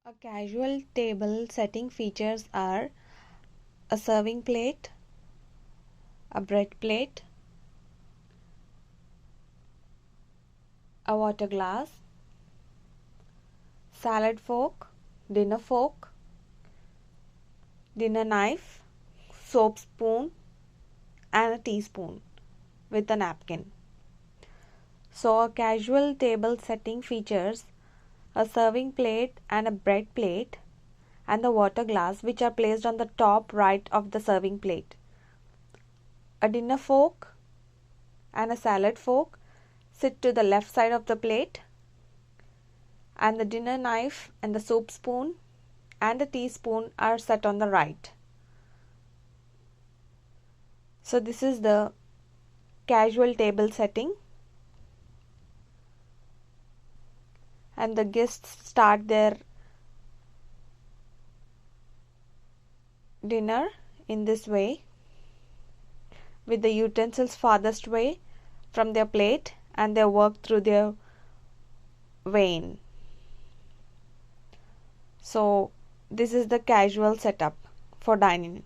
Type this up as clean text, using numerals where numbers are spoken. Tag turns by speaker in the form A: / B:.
A: A casual table setting features are a serving plate, a bread plate, a water glass, salad fork, dinner knife, soap spoon, and a teaspoon with a napkin. So a casual table setting features a serving plate and a bread plate and the water glass, which are placed on the top right of the serving plate. A dinner fork and a salad fork sit to the left side of the plate, and the dinner knife and the soap spoon and the teaspoon are set on the right. So this is the casual table setting, and the guests start their dinner in this way, with the utensils farthest away from their plate and they work through their vein. So this is the casual setup for dining.